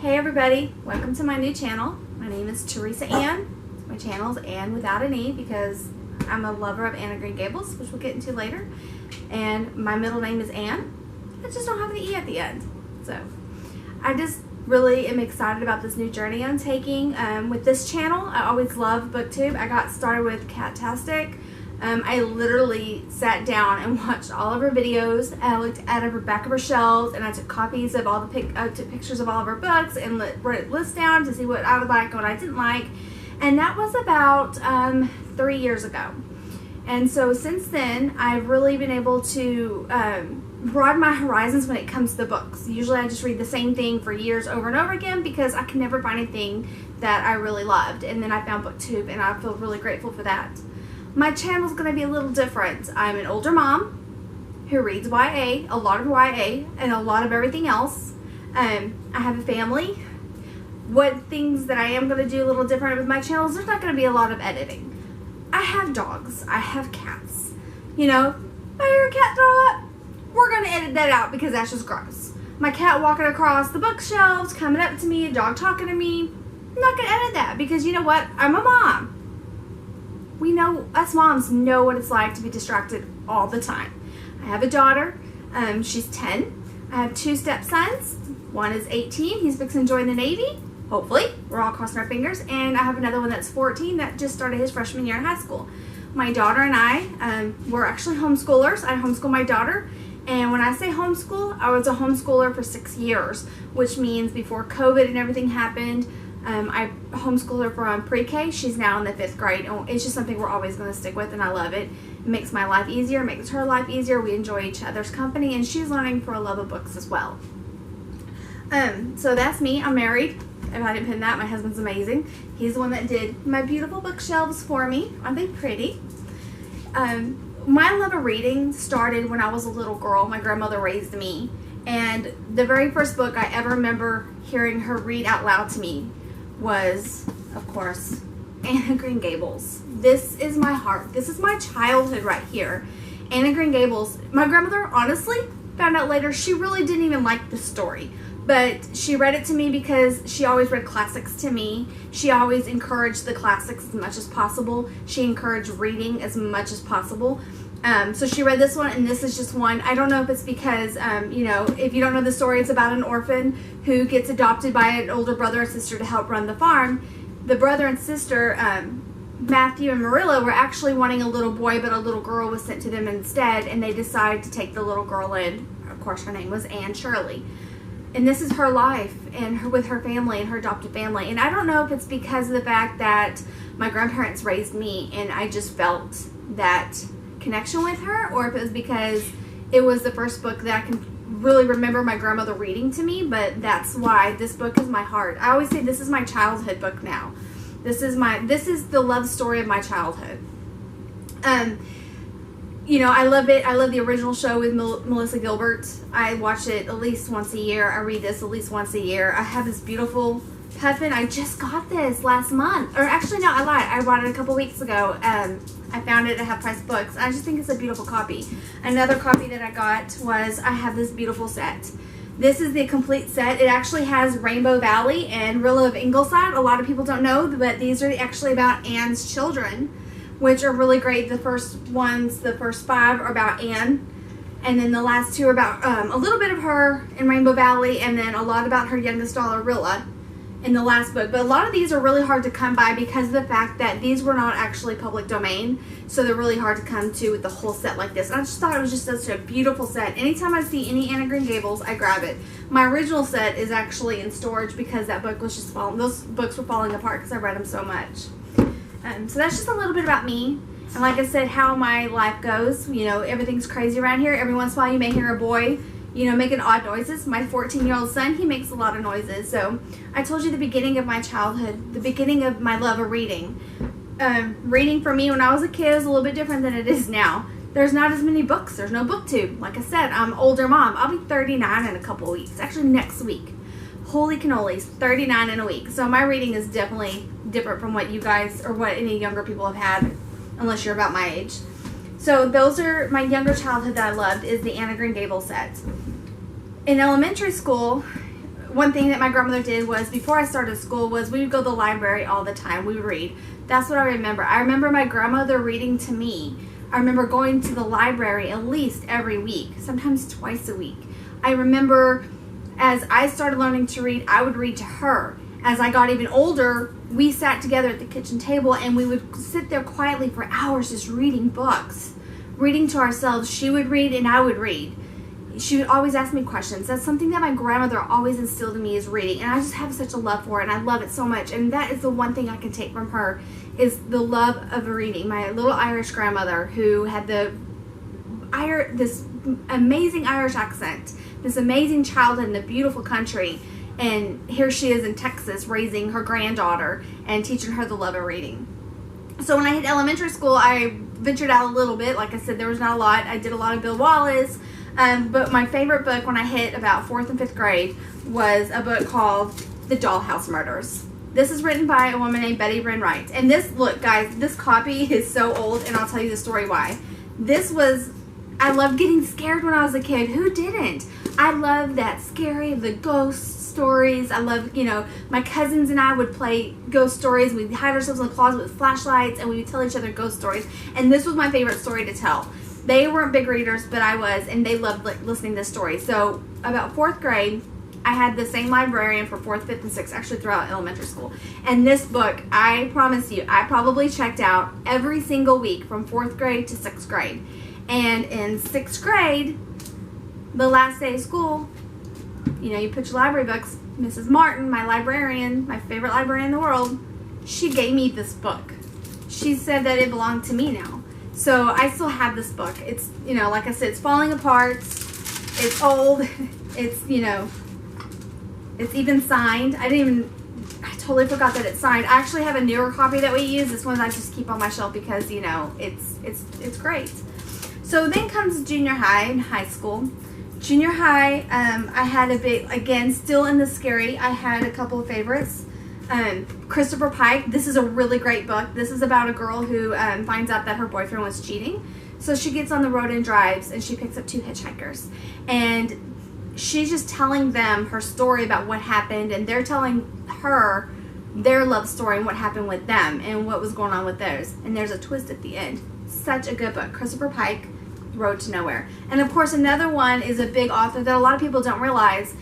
Hey everybody, welcome to my new channel. My name is Teresa Ann. My channel is Ann without an E because I'm a lover of Anne of Green Gables, which we'll get into later. And my middle name is Ann. I just don't have the E at the end. So I just really am excited about this new journey I'm taking with this channel. I always loved BookTube. I got started with Catastic. I literally sat down and watched all of her videos, and I looked at her back of her shelves, and I took copies of all the I took pictures of all of her books and wrote lists down to see what I would like and what I didn't like. And that was about 3 years ago. And so since then, I've really been able to broaden my horizons when it comes to the books. Usually I just read the same thing for years over and over again because I can never find anything that I really loved. And then I found BookTube, and I feel really grateful for that. My channel is going to be a little different. I'm an older mom who reads YA, a lot of YA, and a lot of everything else. I have a family. What things that I am going to do a little different with my channels, there's not going to be a lot of editing. I have dogs. I have cats. You know, if I hear a cat throw up, we're going to edit that out because that's just gross. My cat walking across the bookshelves, coming up to me, a dog talking to me, I'm not going to edit that because you know what? I'm a mom. We know, us moms know what it's like to be distracted all the time. I have a daughter, she's 10. I have 2 stepsons. One is 18, he's fixing to join the Navy, hopefully. We're all crossing our fingers. And I have another one that's 14 that just started his freshman year in high school. My daughter and I, we're actually homeschoolers. I homeschool my daughter. And when I say homeschool, I was a homeschooler for 6 years, which means before COVID and everything happened, I homeschooled her from pre-K. She's now in the 5th grade. It's just something we're always going to stick with, and I love it. It makes my life easier, it makes her life easier. We enjoy each other's company, and she's learning for a love of books as well. So that's me. I'm married. If I didn't put that, my husband's amazing. He's the one that did my beautiful bookshelves for me. Aren't they pretty? My love of reading started when I was a little girl. My grandmother raised me, and the very first book I ever remember hearing her read out loud to me was, of course, Anne of Green Gables. This is my heart. This is my childhood right here. Anne of Green Gables. My grandmother, honestly, found out later she really didn't even like the story. But she read it to me because she always read classics to me. She always encouraged the classics as much as possible. She encouraged reading as much as possible. So she read this one, and this is just one. I don't know if it's because, you know, if you don't know the story, it's about an orphan who gets adopted by an older brother and sister to help run the farm. The brother and sister, Matthew and Marilla, were actually wanting a little boy, but a little girl was sent to them instead, and they decided to take the little girl in. Of course, her name was Anne Shirley. And this is her life and with her family and her adopted family. And I don't know if it's because of the fact that my grandparents raised me and I just felt that connection with her, or if it was because it was the first book that I can really remember my grandmother reading to me. But that's why this book is my heart. I always say this is my childhood book now. This is the love story of my childhood. You know, I love it. I love the original show with Melissa Gilbert. I watch it at least once a year. I read this at least once a year. I have this beautiful Puffin. I just got this last month. Or actually, no, I lied. I bought it a couple weeks ago. I found it at Half Price Books. I just think it's a beautiful copy. Another copy that I got was, I have this beautiful set. This is the complete set. It actually has Rainbow Valley and Rilla of Ingleside. A lot of people don't know, but these are actually about Anne's children, which are really great. The first ones, the first 5 are about Anne, and then the last 2 are about a little bit of her in Rainbow Valley, and then a lot about her youngest daughter, Rilla, in the last book. But a lot of these are really hard to come by because of the fact that these were not actually public domain, so they're really hard to come to with the whole set like this. And I just thought it was just such a beautiful set. Anytime I see any Anne of Green Gables, I grab it. My original set is actually in storage because that book was just falling. Those books were falling apart because I read them so much. So that's just a little bit about me. And like I said, how my life goes. You know, everything's crazy around here. Every once in a while you may hear a boy, you know, making odd noises. My 14-year-old son, he makes a lot of noises. So I told you the beginning of my childhood, the beginning of my love of reading. Reading for me when I was a kid is a little bit different than it is now. There's not as many books. There's no BookTube. Like I said, I'm an older mom. I'll be 39 in a couple weeks. Actually, next week. Holy cannolis, 39 in a week. So my reading is definitely different from what you guys or what any younger people have had, unless you're about my age. So those are my younger childhood that I loved, is the Anne of Green Gables set. In elementary school, one thing that my grandmother did was, before I started school, was we would go to the library all the time. We would read. That's what I remember. I remember my grandmother reading to me. I remember going to the library at least every week, sometimes twice a week. I remember as I started learning to read, I would read to her. As I got even older, we sat together at the kitchen table and we would sit there quietly for hours just reading books, reading to ourselves. She would read and I would read. She would always ask me questions. That's something that my grandmother always instilled in me, is reading. And I just have such a love for it, and I love it so much. And that is the one thing I can take from her, is the love of reading. My little Irish grandmother, who had this amazing Irish accent, this amazing childhood in a beautiful country. And here she is in Texas raising her granddaughter and teaching her the love of reading. So when I hit elementary school, I ventured out a little bit. Like I said, there was not a lot. I did a lot of Bill Wallace. But my favorite book when I hit about 4th and 5th grade was a book called The Dollhouse Murders. This is written by a woman named Betty Bryn Wright. And this, look guys, this copy is so old, and I'll tell you the story why. I loved getting scared when I was a kid. Who didn't? I loved that scary, the ghost stories. I loved, my cousins and I would play ghost stories. We'd hide ourselves in the closet with flashlights, and we would tell each other ghost stories. And this was my favorite story to tell. They weren't big readers, but I was, and they loved listening to this story. So about 4th grade, I had the same librarian for 4th, 5th, and 6th, actually throughout elementary school. And this book, I promise you, I probably checked out every single week from 4th grade to 6th grade. And in 6th grade, the last day of school, you put your library books. Mrs. Martin, my librarian, my favorite librarian in the world, she gave me this book. She said that it belonged to me now. So I still have this book. It's, like I said, it's falling apart. It's old. It's, it's even signed. I totally forgot that it's signed. I actually have a newer copy that we use. This one I just keep on my shelf because, it's great. So then comes junior high and high school. Junior high, I had a bit, again, still in the scary, I had a couple of favorites. Christopher Pike. This is a really great book. This is about a girl who finds out that her boyfriend was cheating. So she gets on the road and drives, and she picks up 2 hitchhikers. And she's just telling them her story about what happened, and they're telling her their love story and what happened with them and what was going on with theirs. And there's a twist at the end. Such a good book. Christopher Pike, Road to Nowhere. And of course, another one is a big author that a lot of people don't realize.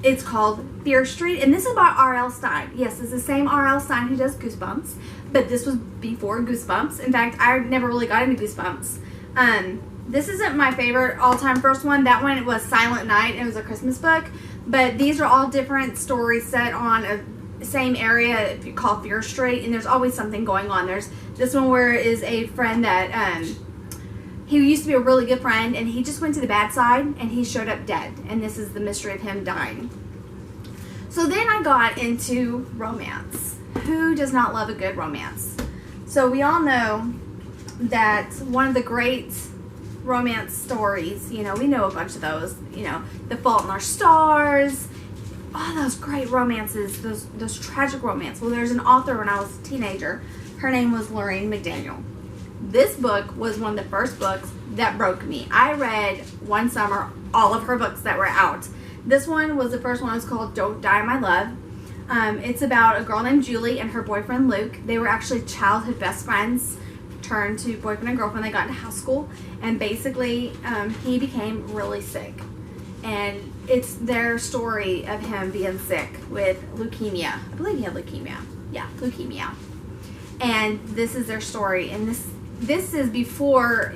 It's called Fear Street, and this is by R.L. Stine. Yes, it's the same R.L. Stine who does Goosebumps, but this was before Goosebumps. In fact, I never really got into Goosebumps. This isn't my favorite all-time first one. That one, it was Silent Night. It was a Christmas book, but these are all different stories set on a same area called Fear Street, and there's always something going on. There's this one where is a friend that he used to be a really good friend, and he just went to the bad side, and he showed up dead. And this is the mystery of him dying. So then I got into romance. Who does not love a good romance? So we all know that one of the great romance stories, we know a bunch of those, The Fault in Our Stars, all those great romances, those tragic romance. Well, there's an author when I was a teenager. Her name was Lorraine McDaniel. This book was one of the first books that broke me. I read one summer all of her books that were out. This one was the first one. It was called Don't Die My Love. It's about a girl named Julie and her boyfriend Luke. They were actually childhood best friends turned to boyfriend and girlfriend. They got into house school, and basically he became really sick. And it's their story of him being sick with leukemia. I believe he had leukemia. Yeah, leukemia. And this is their story. And this is before,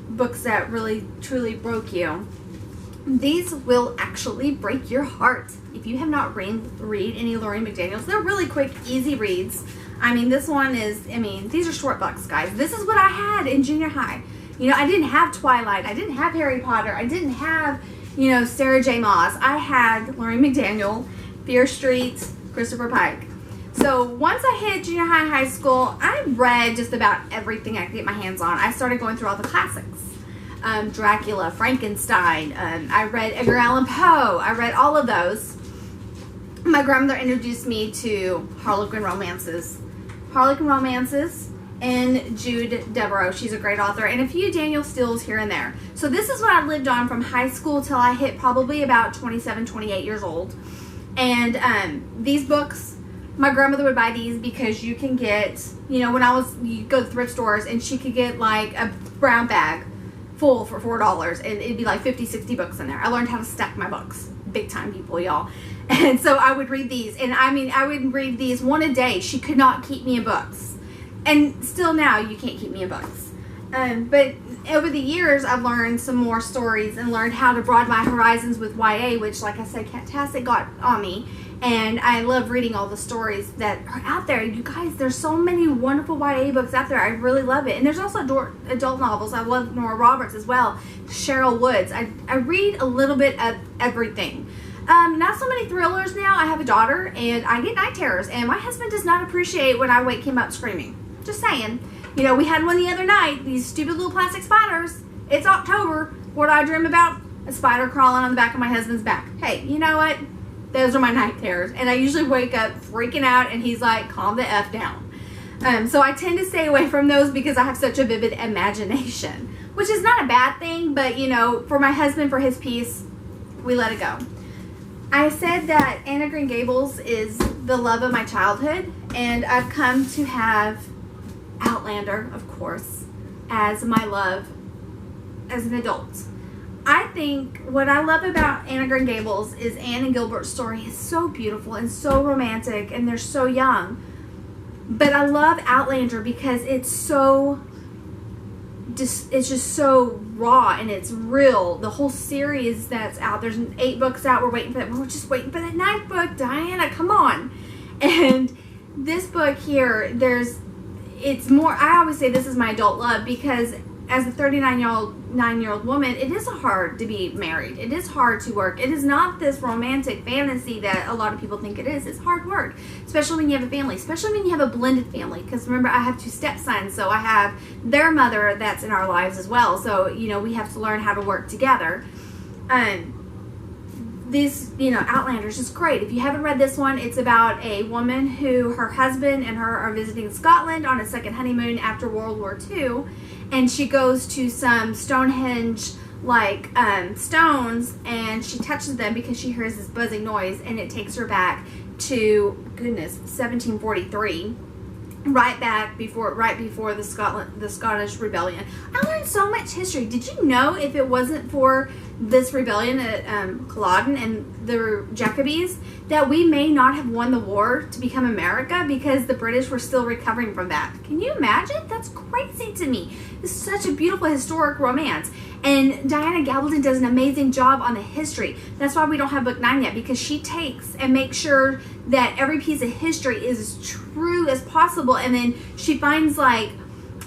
books that really, truly broke you. These will actually break your heart. If you have not read any Lorraine McDaniels, they're really quick, easy reads. This one is, these are short books, guys. This is what I had in junior high. I didn't have Twilight. I didn't have Harry Potter. I didn't have, Sarah J. Maas. I had Lorraine McDaniel, Fear Street, Christopher Pike. So once I hit junior high and high school, I read just about everything I could get my hands on. I started going through all the classics. Dracula, Frankenstein. I read Edgar Allan Poe. I read all of those. My grandmother introduced me to Harlequin romances. Harlequin romances and Jude Devereaux. She's a great author, and a few Danielle Steels here and there. So this is what I lived on from high school till I hit probably about 27, 28 years old. And these books, my grandmother would buy these because you can get, you know, you go to thrift stores and she could get like a brown bag full for $4 and it'd be like 50, 60 books in there. I learned how to stack my books. Big time people, y'all. And so I would read these, and I mean, I would read these one a day. She could not keep me in books. And still now, you can't keep me in books. But over the years, I've learned some more stories and learned how to broaden my horizons with YA, which, like I said, Catastic got on me. And I love reading all the stories that are out there. You guys, there's so many wonderful YA books out there. I really love it. And there's also adult novels. I love Nora Roberts as well. Cheryl Woods. I read a little bit of everything. Not so many thrillers now. I have a daughter, and I get night terrors. And my husband does not appreciate when I wake him up screaming. Just saying. You know, we had one the other night. These stupid little plastic spiders. It's October. What do I dream about? A spider crawling on the back of my husband's back. Hey, you know what? Those are my night terrors. And I usually wake up freaking out, and he's like, calm the F down. So I tend to stay away from those because I have such a vivid imagination. Which is not a bad thing, but, you know, for my husband, for his peace, we let it go. I said that Anne of Green Gables is the love of my childhood, and I've come to have Outlander, of course, as my love as an adult. I think what I love about Anne of Green Gables is Anne and Gilbert's story is so beautiful and so romantic, and they're so young. But I love Outlander because it's just so raw and it's real. The whole series that's out, there's 8 books out. We're just waiting for that 9th book. Diana, come on. And this book here, it's more, I always say this is my adult love because as a 39-year-old woman, it is hard to be married. It is hard to work. It is not this romantic fantasy that a lot of people think it is. It's hard work, especially when you have a family, especially when you have a blended family. Because remember, I have 2 stepsons, so I have their mother that's in our lives as well. So, you know, we have to learn how to work together. This, you know, Outlander is just great. If you haven't read this one, it's about a woman who her husband and her are visiting Scotland on a second honeymoon after World War II. And she goes to some Stonehenge like stones, and she touches them because she hears this buzzing noise, and it takes her back to 1743, right before the Scottish Rebellion. I learned so much history. Did you know if it wasn't for this rebellion at Culloden and the Jacobies, that we may not have won the war to become America because the British were still recovering from that? Can you imagine? That's crazy to me. It's such a beautiful historic romance. And Diana Gabaldon does an amazing job on the history. That's why we don't have book 9 yet, because she takes and makes sure that every piece of history is as true as possible. And then she finds, like,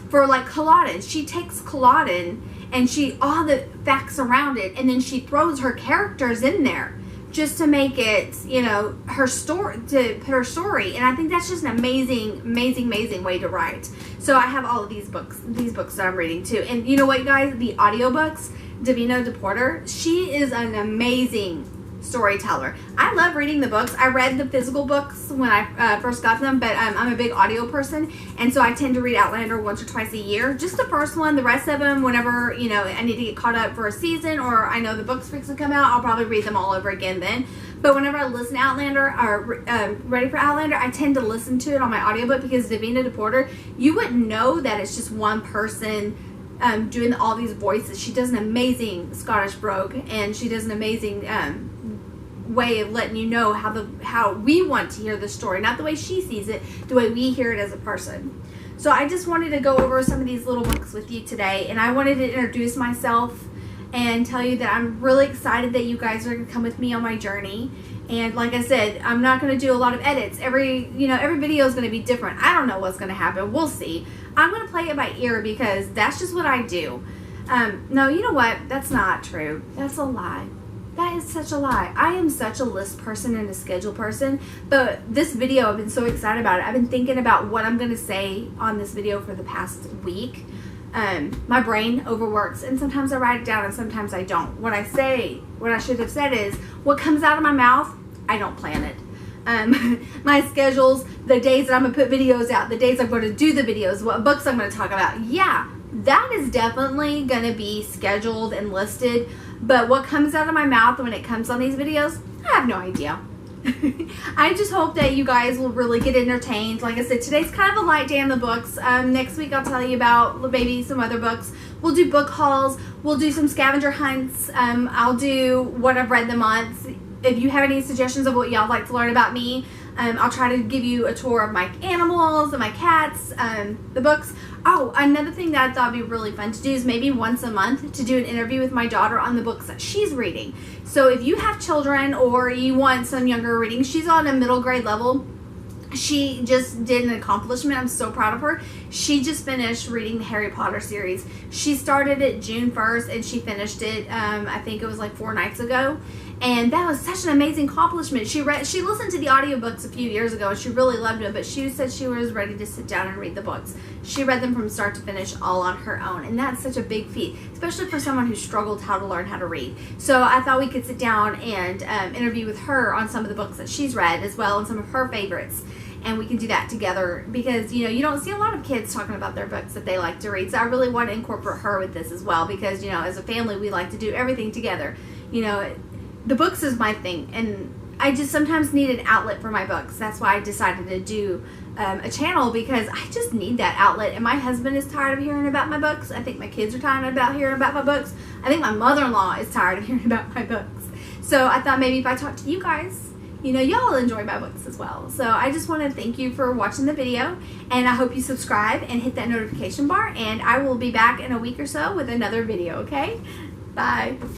for like Culloden, she takes Culloden and all the facts around it, and then she throws her characters in there just to make it, you know, her story, to put her story. And I think that's just an amazing way to write. So I have all of these books that I'm reading too. And you know what, guys, the audiobooks, Davina DePorter, she is an amazing storyteller. I love reading the books. I read the physical books when I first got them, but I'm a big audio person, and so I tend to read Outlander once or twice a year. Just the first one. The rest of them, whenever, you know, I need to get caught up for a season, or I know the book's fixing to come out, I'll probably read them all over again then. But whenever I listen to Outlander, or ready for Outlander, I tend to listen to it on my audiobook, because Davina DePorter, you wouldn't know that it's just one person doing all these voices. She does an amazing Scottish brogue, and she does an amazing way of letting you know how we want to hear the story, not the way she sees it, the way we hear it as a person. So I just wanted to go over some of these little books with you today, and I wanted to introduce myself and tell you that I'm really excited that you guys are going to come with me on my journey. And like I said, I'm not going to do a lot of edits. Every video is going to be different. I don't know what's going to happen. We'll see. I'm going to play it by ear because that's just what I do. No, you know what? That's not true. That's a lie. That is such a lie. I am such a list person and a schedule person, but this video, I've been so excited about it. I've been thinking about what I'm going to say on this video for the past week. My brain overworks, and sometimes I write it down and sometimes I don't. What I should have said is, what comes out of my mouth, I don't plan it. my schedules, the days that I'm going to put videos out, the days I'm going to do the videos, what books I'm going to talk about. Yeah, that is definitely going to be scheduled and listed. But what comes out of my mouth when it comes on these videos, I have no idea. I just hope that you guys will really get entertained. Like I said, today's kind of a light day on the books. Next week I'll tell you about maybe some other books. We'll do book hauls. We'll do some scavenger hunts. I'll do what I've read the month. If you have any suggestions of what y'all like to learn about me, I'll try to give you a tour of my animals and my cats, the books. Oh, another thing that I thought would be really fun to do is maybe once a month to do an interview with my daughter on the books that she's reading. So if you have children or you want some younger reading, she's on a middle grade level. She just did an accomplishment. I'm so proud of her. She just finished reading the Harry Potter series. She started it June 1st and she finished it, I think it was like 4 nights ago. And that was such an amazing accomplishment. She listened to the audiobooks a few years ago and she really loved them, but she said she was ready to sit down and read the books. She read them from start to finish all on her own. And that's such a big feat, especially for someone who struggled how to learn how to read. So I thought we could sit down and interview with her on some of the books that she's read as well and some of her favorites. And we can do that together because, you know, you don't see a lot of kids talking about their books that they like to read. So I really want to incorporate her with this as well because, you know, as a family, we like to do everything together. You know, the books is my thing, and I just sometimes need an outlet for my books. That's why I decided to do a channel, because I just need that outlet. And my husband is tired of hearing about my books. I think my kids are tired about hearing about my books. I think my mother-in-law is tired of hearing about my books. So I thought maybe if I talk to you guys, you know, y'all enjoy my books as well. So I just want to thank you for watching the video, and I hope you subscribe and hit that notification bar, and I will be back in a week or so with another video, okay? Bye.